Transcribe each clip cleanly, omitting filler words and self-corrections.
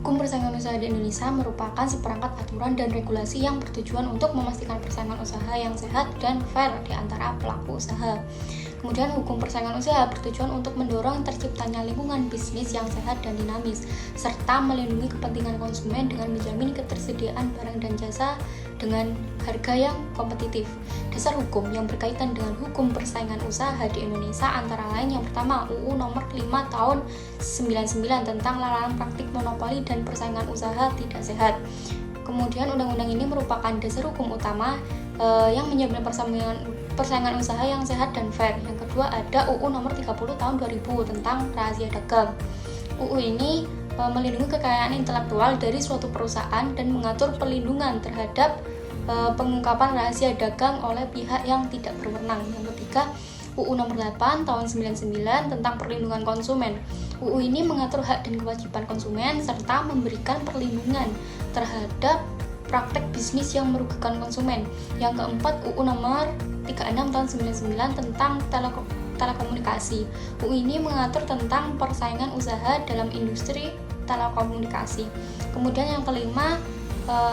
Hukum persaingan usaha di Indonesia merupakan seperangkat aturan dan regulasi yang bertujuan untuk memastikan persaingan usaha yang sehat dan fair di antara pelaku usaha. Kemudian hukum persaingan usaha bertujuan untuk mendorong terciptanya lingkungan bisnis yang sehat dan dinamis, serta melindungi kepentingan konsumen dengan menjamin ketersediaan barang dan jasa dengan harga yang kompetitif. Dasar hukum yang berkaitan dengan hukum persaingan usaha di Indonesia antara lain yang pertama UU nomor 5 tahun 99 tentang larangan praktik monopoli dan persaingan usaha tidak sehat. Kemudian undang-undang ini merupakan dasar hukum utama yang menjamin persaingan usaha yang sehat dan fair. Yang kedua ada UU nomor 30 tahun 2000 tentang rahasia dagang. UU ini melindungi kekayaan intelektual dari suatu perusahaan dan mengatur perlindungan terhadap pengungkapan rahasia dagang oleh pihak yang tidak berwenang. Yang ketiga, UU nomor 8 tahun 99 tentang perlindungan konsumen. UU ini mengatur hak dan kewajiban konsumen serta memberikan perlindungan terhadap praktek bisnis yang merugikan konsumen. Yang keempat, UU nomor 36 tahun 99 tentang telekomunikasi. UU ini mengatur tentang persaingan usaha dalam industri telekomunikasi. Kemudian yang kelima,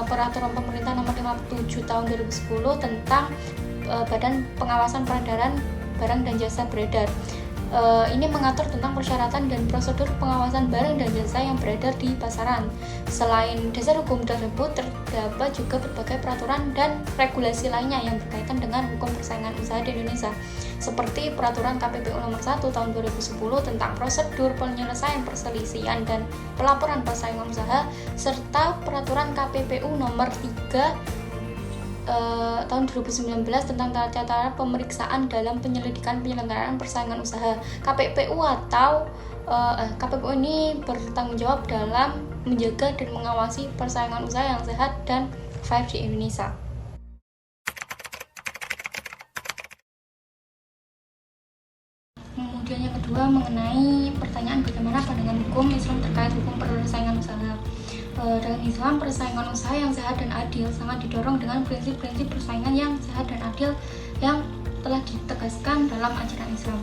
Peraturan Pemerintah nomor 57 tahun 2010 tentang Badan Pengawasan Peredaran Barang dan Jasa Beredar. Ini mengatur tentang persyaratan dan prosedur pengawasan barang dan jasa yang beredar di pasaran. Selain dasar hukum tersebut, terdapat juga berbagai peraturan dan regulasi lainnya yang berkaitan dengan hukum persaingan usaha di Indonesia, seperti Peraturan KPPU nomor 1 tahun 2010 tentang prosedur penyelesaian perselisihan dan pelaporan persaingan usaha, serta Peraturan KPPU nomor 3 tahun 2019 tentang tata cara pemeriksaan dalam penyelidikan penyelenggaraan persaingan usaha. KPPU KPPU ini bertanggung jawab dalam menjaga dan mengawasi persaingan usaha yang sehat dan fair di Indonesia. Kemudian yang kedua mengenai pertanyaan bagaimana pandangan hukum Islam terkait hukum persaingan usaha. Dalam Islam, persaingan usaha yang sehat dan adil sangat didorong dengan prinsip-prinsip persaingan yang sehat dan adil yang telah ditegaskan dalam ajaran Islam.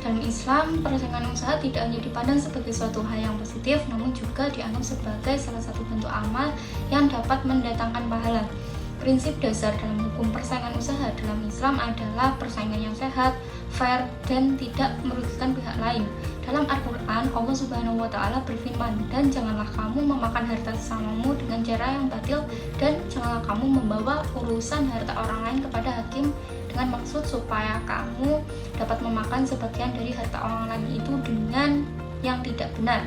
Dalam Islam, persaingan usaha tidak hanya dipandang sebagai suatu hal yang positif, namun juga dianggap sebagai salah satu bentuk amal yang dapat mendatangkan pahala. Prinsip dasar dalam hukum persaingan usaha dalam Islam adalah persaingan yang sehat, fair, dan tidak merugikan pihak lain. Dalam Al-Quran, Allah Subhanahu wa Ta'ala berfirman, "Dan janganlah kamu memakan harta sesamamu dengan cara yang batil, dan janganlah kamu membawa urusan harta orang lain kepada hakim dengan maksud supaya kamu dapat memakan sebagian dari harta orang lain itu dengan yang tidak benar."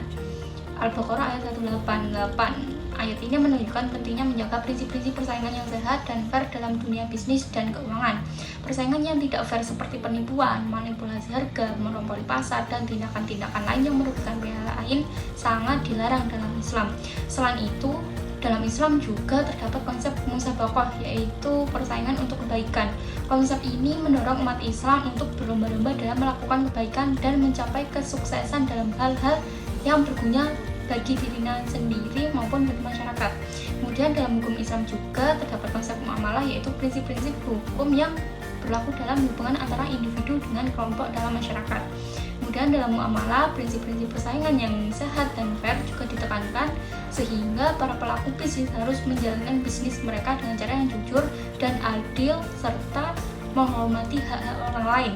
Al-Baqarah ayat 188. Ayat ini menunjukkan pentingnya menjaga prinsip-prinsip persaingan yang sehat dan fair dalam dunia bisnis dan keuangan. Persaingan yang tidak fair seperti penipuan, manipulasi harga, monopoli pasar, dan tindakan-tindakan lain yang merugikan pihak lain sangat dilarang dalam Islam. Selain itu, dalam Islam juga terdapat konsep musabaqah, yaitu persaingan untuk kebaikan. Konsep ini mendorong umat Islam untuk berlomba-lomba dalam melakukan kebaikan dan mencapai kesuksesan dalam hal-hal yang berguna bagi dirinya sendiri maupun bagi masyarakat. Kemudian dalam hukum Islam juga terdapat konsep muamalah, yaitu prinsip-prinsip hukum yang berlaku dalam hubungan antara individu dengan kelompok dalam masyarakat. Kemudian dalam muamalah, prinsip-prinsip persaingan yang sehat dan fair juga ditekankan, sehingga para pelaku bisnis harus menjalankan bisnis mereka dengan cara yang jujur dan adil serta menghormati hak-hak orang lain.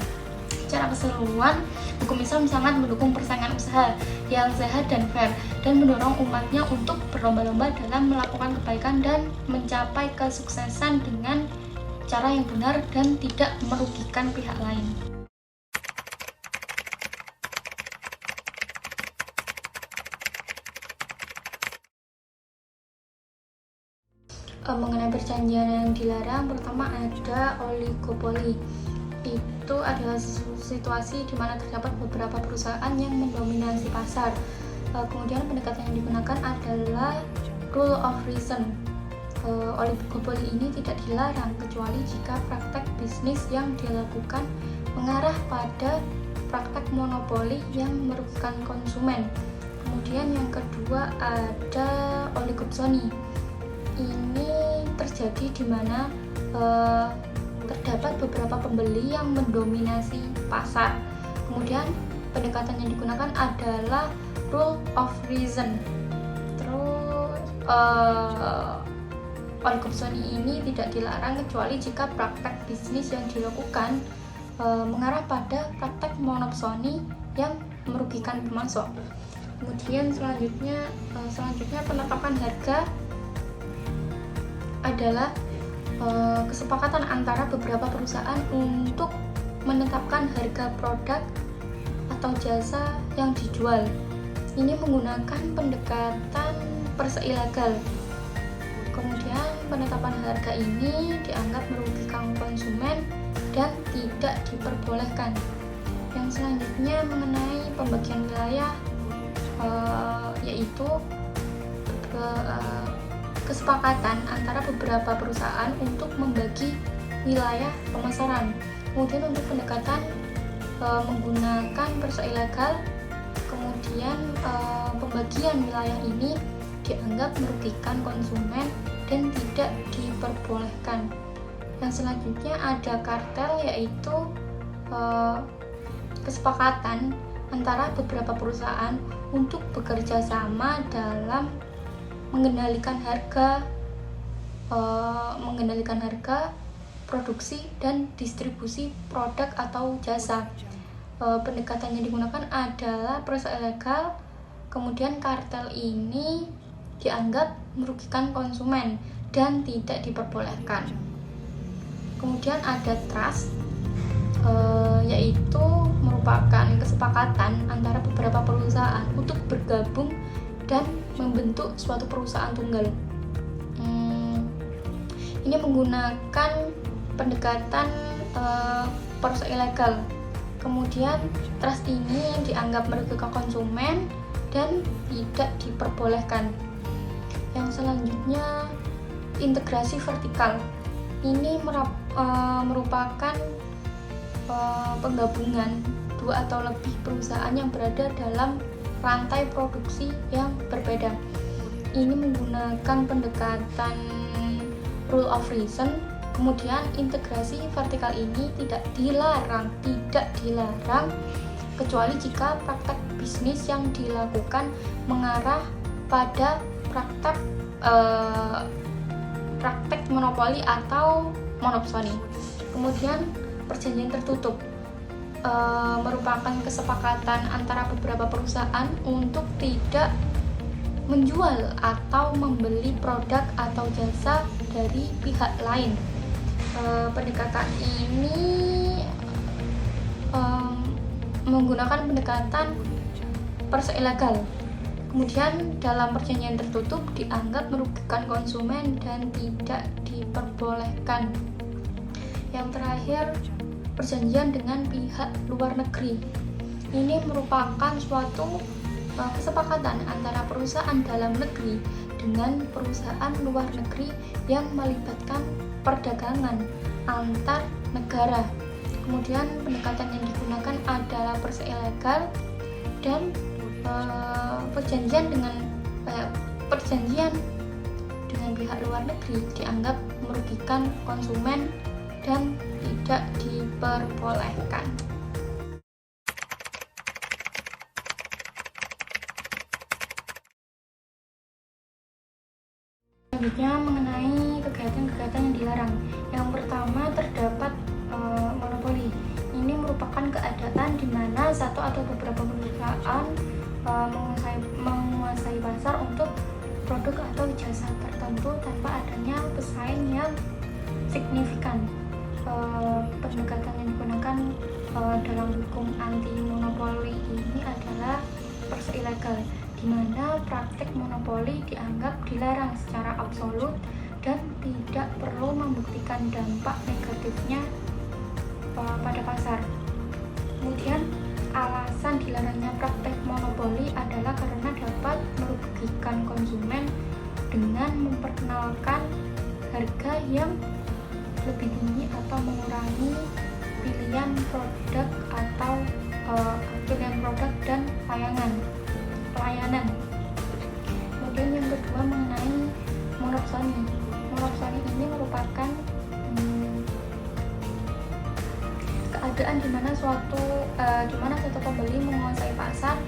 Secara keseluruhan, hukum Islam sangat mendukung persaingan usaha yang sehat dan fair dan mendorong umatnya untuk berlomba-lomba dalam melakukan kebaikan dan mencapai kesuksesan dengan cara yang benar dan tidak merugikan pihak lain. Mengenai perjanjian yang dilarang, pertama ada oligopoli. Itu adalah situasi di mana terdapat beberapa perusahaan yang mendominasi pasar. Kemudian pendekatan yang digunakan adalah rule of reason. Oligopoli ini tidak dilarang kecuali jika praktek bisnis yang dilakukan mengarah pada praktek monopoli yang merugikan konsumen. Kemudian yang kedua ada oligopsoni. Ini terjadi di mana terdapat beberapa pembeli yang mendominasi pasar. Kemudian pendekatan yang digunakan adalah rule of reason. Terus oligopsoni ini tidak dilarang kecuali jika praktek bisnis yang dilakukan mengarah pada praktek monopsoni yang merugikan pemasok. Kemudian selanjutnya penetapan harga adalah kesepakatan antara beberapa perusahaan untuk menetapkan harga produk atau jasa yang dijual. Ini menggunakan pendekatan perseilegal. Kemudian penetapan harga ini dianggap merugikan konsumen dan tidak diperbolehkan. Yang selanjutnya mengenai pembagian wilayah, yaitu kesepakatan antara beberapa perusahaan untuk membagi wilayah pemasaran. Kemudian untuk pendekatan menggunakan perseilegal, kemudian pembagian wilayah ini dianggap merugikan konsumen dan tidak diperbolehkan. Yang selanjutnya ada kartel, yaitu kesepakatan antara beberapa perusahaan untuk bekerja sama dalam mengendalikan harga produksi dan distribusi produk atau jasa. Pendekatan yang digunakan adalah perseilegal. Kemudian kartel ini dianggap merugikan konsumen dan tidak diperbolehkan. Kemudian ada trust, yaitu merupakan kesepakatan antara beberapa perusahaan untuk bergabung dan membentuk suatu perusahaan tunggal. Ini menggunakan pendekatan perseilegal. Kemudian trust ini dianggap merugikan konsumen dan tidak diperbolehkan. Yang selanjutnya integrasi vertikal. Ini merupakan penggabungan dua atau lebih perusahaan yang berada dalam rantai produksi yang berbeda. Ini menggunakan pendekatan rule of reason. Kemudian integrasi vertikal ini tidak dilarang kecuali jika praktek bisnis yang dilakukan mengarah pada praktek monopoli atau monopsoni. Kemudian perjanjian tertutup merupakan kesepakatan antara beberapa perusahaan untuk tidak menjual atau membeli produk atau jasa dari pihak lain. Pendekatan ini menggunakan pendekatan perseilegal. Kemudian dalam perjanjian tertutup dianggap merugikan konsumen dan tidak diperbolehkan. Yang terakhir, perjanjian dengan pihak luar negeri. Ini merupakan suatu kesepakatan antara perusahaan dalam negeri dengan perusahaan luar negeri yang melibatkan perdagangan antar negara. Kemudian pendekatan yang digunakan adalah perseilegal dan perjanjian dengan pihak luar negeri dianggap merugikan konsumen dan tidak diperbolehkan. Selanjutnya mengenai kegiatan-kegiatan yang dilarang. Yang pertama terdapat monopoli. Ini merupakan keadaan di mana satu atau beberapa perusahaan menguasai pasar untuk produk atau jasa tertentu tanpa adanya pesaing yang signifikan. Pendekatan yang digunakan dalam hukum anti monopoli ini adalah perseilegal, di mana praktik monopoli dianggap dilarang secara absolut dan tidak perlu membuktikan dampak negatifnya pada pasar. Kemudian alasan dilarangnya praktik monopoli adalah karena dapat merugikan konsumen dengan memperkenalkan harga yang lebih tinggi atau mengurangi pilihan produk dan pelayanan. Kemudian yang kedua mengenai monopsoni. Monopsoni ini merupakan keadaan di mana satu pembeli menguasai pasar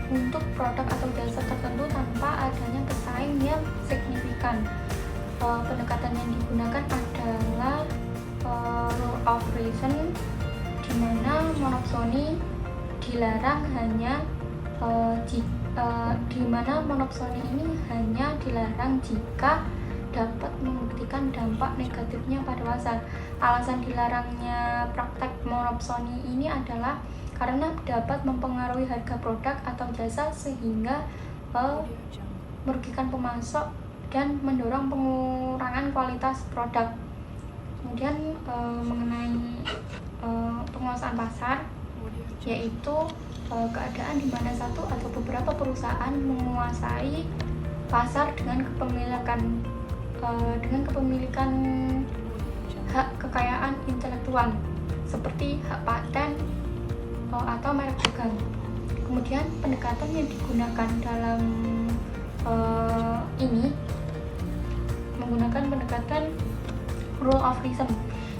untuk produk atau jasa tertentu tanpa adanya pesaing yang signifikan. digunakan. Pendekatan yang digunakan adalah rule of reason, di mana monopsoni dilarang hanya di mana monopsoni ini hanya dilarang jika dapat membuktikan dampak negatifnya pada pasar. Alasan dilarangnya praktek monopsoni ini adalah karena dapat mempengaruhi harga produk atau jasa sehingga merugikan pemasok dan mendorong pengurangan kualitas produk. Kemudian mengenai penguasaan pasar, yaitu keadaan di mana satu atau beberapa perusahaan menguasai pasar dengan kepemilikan hak kekayaan intelektual seperti hak paten atau merek dagang. Kemudian pendekatan yang digunakan dalam ini menggunakan pendekatan rule of reason,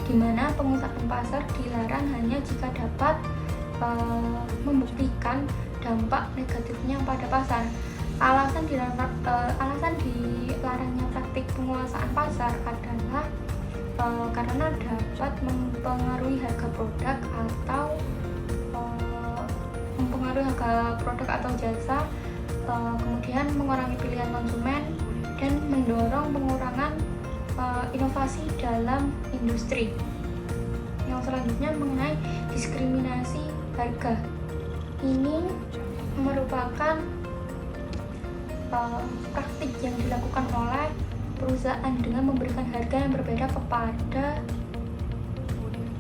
di mana penguasaan pasar dilarang hanya jika dapat membuktikan dampak negatifnya pada pasar. Alasan dilarangnya praktik penguasaan pasar adalah karena dapat mempengaruhi harga produk atau jasa, kemudian mengurangi pilihan konsumen dan mendorong pengurangan inovasi dalam industri. Yang selanjutnya mengenai diskriminasi harga. Ini merupakan praktik yang dilakukan oleh perusahaan dengan memberikan harga yang berbeda kepada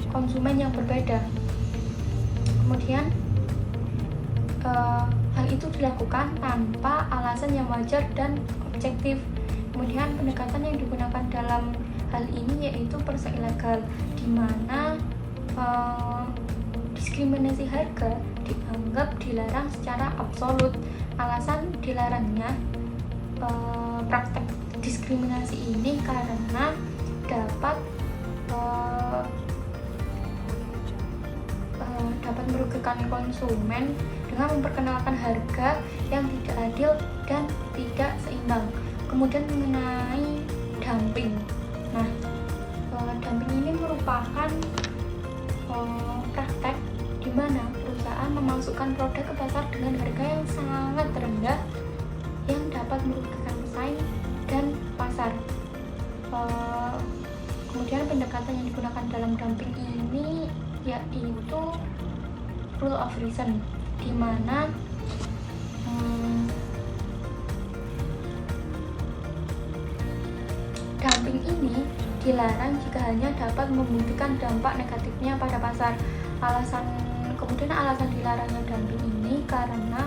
konsumen yang berbeda. Kemudian hal itu dilakukan tanpa alasan yang wajar dan objektif. Kemudian pendekatan yang digunakan dalam hal ini yaitu persa ilegal, di mana diskriminasi harga dianggap dilarang secara absolut. Alasan dilarangnya praktek diskriminasi ini karena dapat merugikan konsumen dengan memperkenalkan harga yang tidak adil dan tidak seimbang. Kemudian mengenai dumping. Nah, dumping ini merupakan praktek di mana perusahaan memasukkan produk ke pasar dengan harga yang sangat rendah yang dapat merugikan pesaing dan pasar. Kemudian pendekatan yang digunakan dalam dumping ini yaitu rule of reason, di mana dumping ini dilarang jika hanya dapat membuktikan dampak negatifnya pada pasar. Kemudian alasan dilarangnya dumping ini karena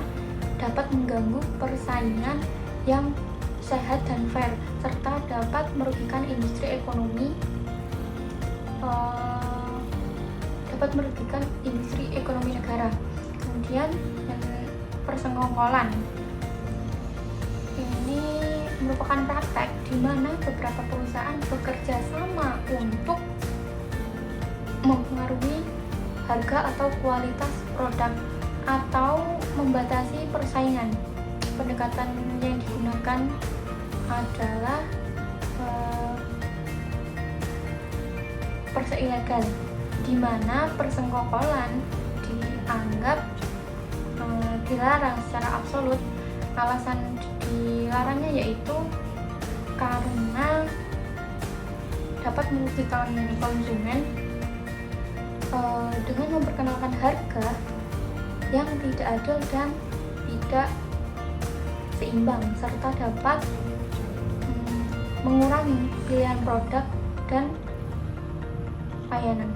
dapat mengganggu persaingan yang sehat dan fair, serta dapat merugikan industri ekonomi negara. Kemudian persenggokolan ini merupakan praktek di mana beberapa perusahaan bekerja sama untuk mempengaruhi harga atau kualitas produk atau membatasi persaingan. Pendekatan yang digunakan adalah persa ilegal, di mana persenggokolan dianggap dilarang secara absolut. Alasan dilarangnya yaitu karena dapat merugikan konsumen dengan memperkenalkan harga yang tidak adil dan tidak seimbang, serta dapat mengurangi pilihan produk dan layanan.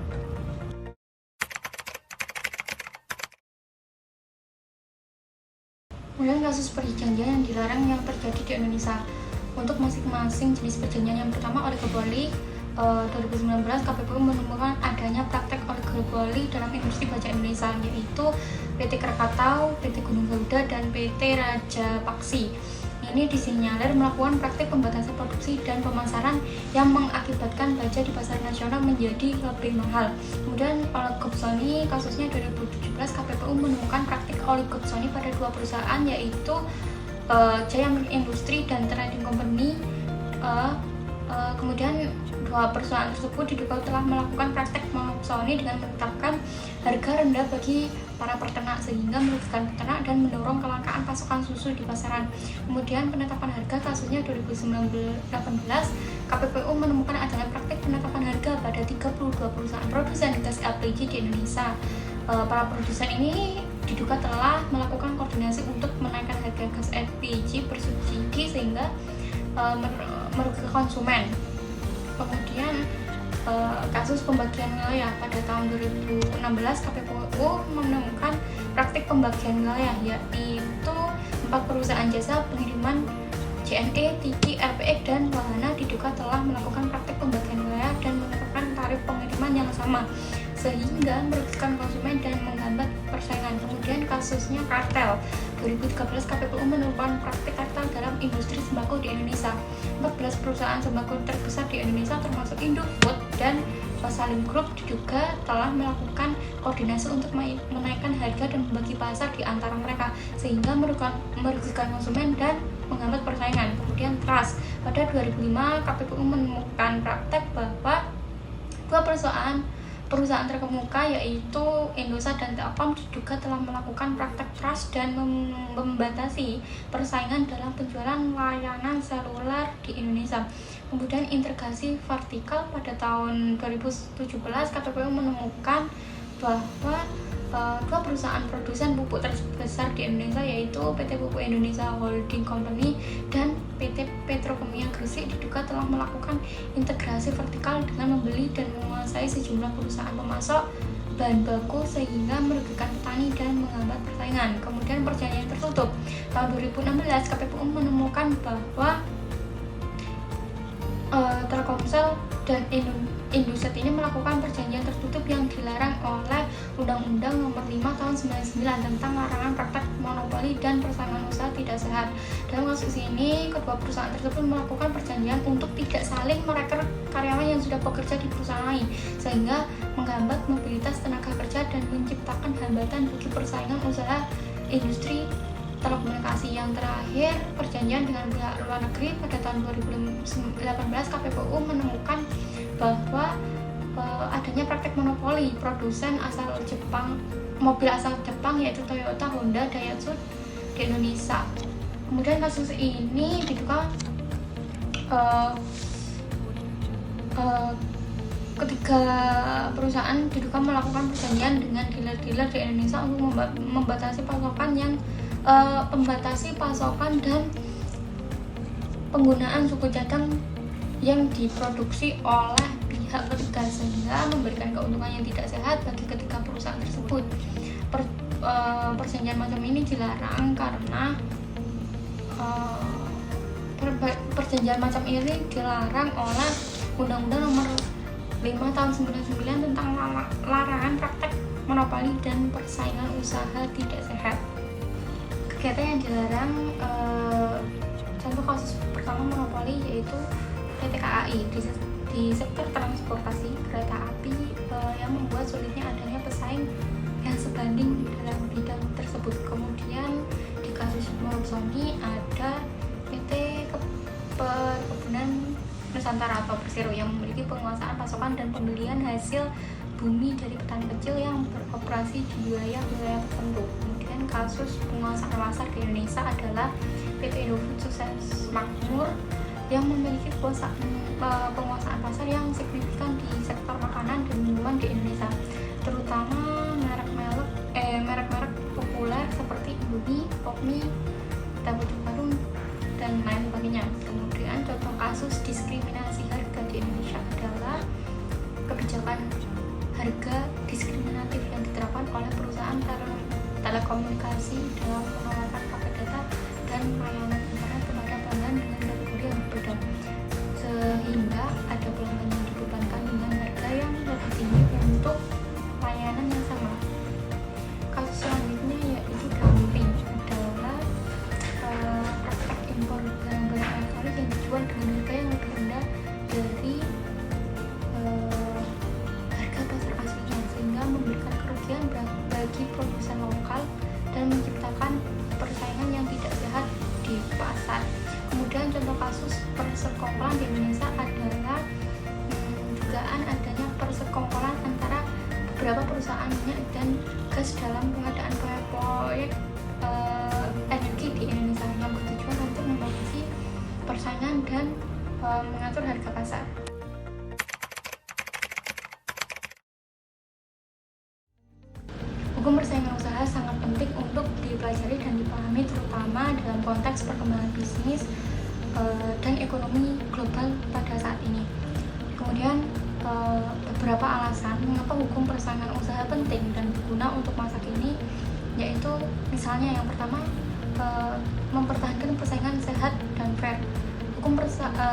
Kemudian kasus perjanjian yang dilarang yang terjadi di Indonesia. Untuk masing-masing jenis perjanjian, yang pertama oligopoli, 2019 KPPU menemukan adanya praktek oligopoli dalam industri baja Indonesia, yaitu PT Krakatau, PT Gunung Garuda, dan PT Raja Paksi. Ini disinyalir melakukan praktik pembatasan produksi dan pemasaran yang mengakibatkan baja di pasar nasional menjadi lebih mahal. Kemudian oligopsoni, kasusnya 2017 KPPU menemukan praktik oligopsoni pada dua perusahaan, yaitu Jaya Milik Industri dan Trading Company Dua perusahaan tersebut diduga telah melakukan praktek monopsoni dengan menetapkan harga rendah bagi para peternak sehingga merugikan peternak dan mendorong kelangkaan pasokan susu di pasaran. Kemudian penetapan harga kasusnya 2018, KPPU menemukan adanya praktek penetapan harga pada 32 perusahaan produsen gas LPG di Indonesia. Para produsen ini diduga telah melakukan koordinasi untuk menaikkan harga gas LPG bersubsidi sehingga merugikan konsumen. Kemudian kasus pembagian wilayah pada tahun 2016 KPPU menemukan praktik pembagian wilayah yaitu 4 perusahaan jasa pengiriman JNE, Tiki, RPX, dan Wahana diduga telah melakukan praktik pembagian wilayah dan menetapkan tarif pengiriman yang sama sehingga merugikan konsumen dan menghambat persaingan. Kemudian kasusnya kartel. 2013 KPPU menemukan praktik kartel dalam industri sembako di Indonesia. 14 perusahaan sembako terbesar di Indonesia termasuk Indofood dan Salim Group diduga telah melakukan koordinasi untuk menaikkan harga dan membagi pasar di antara mereka sehingga merugikan konsumen dan menghambat persaingan. Kemudian trust. Pada 2005 KPPU menemukan praktek bahwa dua perusahaan terkemuka yaitu Indosat dan Telkom diduga telah melakukan praktek trust dan membatasi persaingan dalam penjualan layanan seluler di Indonesia. Kemudian integrasi vertikal pada tahun 2017 KPPU menemukan bahwa dua perusahaan produsen pupuk terbesar di Indonesia yaitu PT Pupuk Indonesia Holding Company dan PT Petrokimia Gresik diduga telah melakukan integrasi vertikal dengan membeli dan menguasai sejumlah perusahaan pemasok bahan baku sehingga merugikan petani dan menghambat persaingan. Kemudian perjanjian tertutup. Tahun 2016 KPPU menemukan bahwa Telkomsel dan Indosat ini melakukan perjanjian tertutup yang dilarang oleh Undang-Undang Nomor 5 Tahun 99 tentang larangan praktek monopoli dan persaingan usaha tidak sehat. Dalam kasus ini, kedua perusahaan tersebut melakukan perjanjian untuk tidak saling merekrut karyawan yang sudah bekerja di perusahaan lain, sehingga menghambat mobilitas tenaga kerja dan menciptakan hambatan bagi persaingan usaha industri telekomunikasi. Yang terakhir, perjanjian dengan pihak luar negeri. Pada tahun 2018 KPPU menemukan bahwa adanya praktek monopoli produsen asal Jepang, mobil asal Jepang yaitu Toyota, Honda, Daihatsu di Indonesia. Kemudian kasus ini diduga ketiga perusahaan diduga melakukan perjanjian dengan dealer-dealer di Indonesia untuk membatasi pasokan dan penggunaan suku cadang yang diproduksi oleh pihak ketiga sehingga memberikan keuntungan yang tidak sehat bagi ketiga perusahaan tersebut. Perjanjian macam ini dilarang karena perjanjian macam ini dilarang oleh Undang-Undang Nomor 5 Tahun 99 tentang larangan praktek monopoli dan persaingan usaha tidak sehat. Kegiatan yang dilarang, contoh kasus pertama monopoli yaitu PT KAI di sektor transportasi kereta api yang membuat sulitnya adanya pesaing yang sebanding dalam bidang tersebut. Kemudian di kasus monopsoni ada PT Perkebunan Nusantara atau Persero yang memiliki penguasaan pasokan dan pembelian hasil bumi dari petani kecil yang beroperasi di wilayah-wilayah tertentu. Kemudian kasus penguasaan pasar di Indonesia adalah PT Indofood Sukses Makmur yang memiliki penguasaan pasar yang signifikan di sektor makanan dan minuman di Indonesia, terutama merek-merek populer seperti Indomie, Popmie, Tahu Karung, dan lain sebagainya. Kemudian contoh kasus diskriminasi harga di Indonesia adalah kebijakan harga diskriminatif yang diterapkan oleh perusahaan telekomunikasi dalam menawarkan paket data dan layanan internet kepada pelanggan dengan kategori yang berbeda, sehingga ada pelanggan yang dibebankan dengan harga yang lebih tinggi untuk layanan yang sama. Kasus selanjutnya yaitu dumping, adalah praktek impor barang-barang elektronik yang dijual dengan harga yang lebih rendah dari harga pasar aslinya, sehingga memberikan kerugian bagi produsen lokal dan menciptakan persaingan yang tidak sehat di pasar. Kemudian contoh kasus persekongkolan di Indonesia adalah dugaan adanya persekongkolan antara beberapa perusahaan minyak dan gas dalam pengadaan proyek energi di Indonesia yang bertujuan untuk membatasi persaingan dan mengatur harga pasar. Hukum persaingan usaha sangat penting untuk dipelajari dan dipahami, terutama dalam konteks perkembangan bisnis dan ekonomi global pada saat ini. Kemudian beberapa alasan mengapa hukum persaingan usaha penting dan berguna untuk masa kini, yaitu misalnya yang pertama, mempertahankan persaingan sehat dan fair.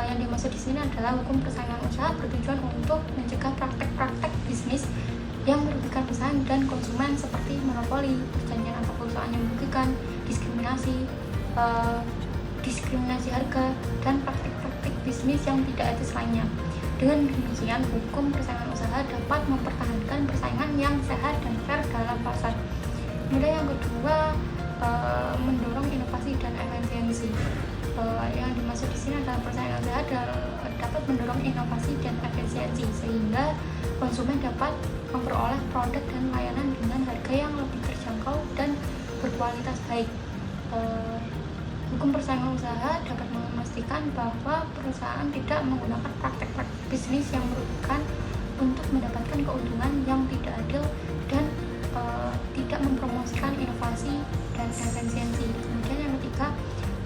Yang dimaksud di sini adalah hukum persaingan usaha bertujuan untuk mencegah praktek-praktek bisnis yang merugikan perusahaan dan konsumen seperti monopoli, perjanjian antar perusahaan yang merugikan, diskriminasi harga, dan praktik-praktik bisnis yang tidak etis lainnya. Dengan demikian, hukum persaingan usaha dapat mempertahankan persaingan yang sehat dan fair dalam pasar. Kemudian yang kedua, mendorong inovasi dan efisiensi. Yang dimaksud di sini adalah persaingan sehat dapat mendorong inovasi dan efisiensi sehingga konsumen dapat memperoleh produk dan layanan dengan harga yang lebih terjangkau dan berkualitas baik. Hukum persaingan usaha dapat memastikan bahwa perusahaan tidak menggunakan praktek-praktek bisnis yang merugikan untuk mendapatkan keuntungan yang tidak adil dan tidak mempromosikan inovasi dan efisiensi. Kemudian yang ketiga,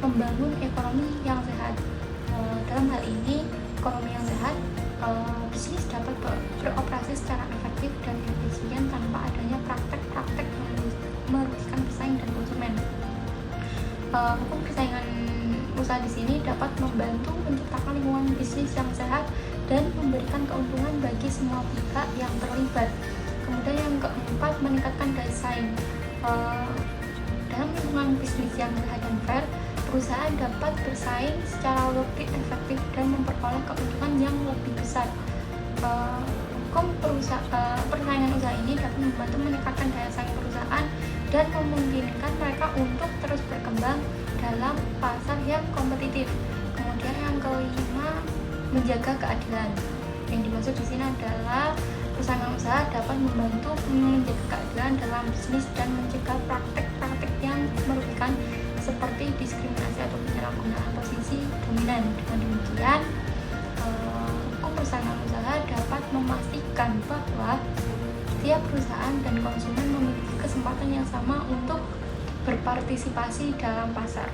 membangun ekonomi yang sehat. Dalam hal ini, ekonomi yang sehat, bisnis dapat beroperasi secara efektif dan efisien tanpa adanya praktek-praktek yang merugikan pesaing dan konsumen. Hukum persaingan usaha di sini dapat membantu menciptakan lingkungan bisnis yang sehat dan memberikan keuntungan bagi semua pihak yang terlibat. Kemudian yang keempat, meningkatkan daya saing. Dalam lingkungan bisnis yang sehat dan fair, perusahaan dapat bersaing secara lebih efektif dan memperoleh keuntungan yang lebih besar. Hukum persaingan usaha ini dapat membantu meningkatkan daya saing perusahaan dan memungkinkan mereka untuk terus berkembang dalam pasar yang kompetitif. Kemudian yang kelima, menjaga keadilan. Yang dimaksud di sini adalah persaingan usaha dapat membantu menjaga keadilan dalam bisnis dan mencegah praktek-praktek yang merugikan seperti diskriminasi atau penyalahgunaan posisi dominan. Dengan demikian, hukum persaingan usaha dapat memastikan bahwa setiap perusahaan dan konsumen memiliki kesempatan yang sama untuk berpartisipasi dalam pasar.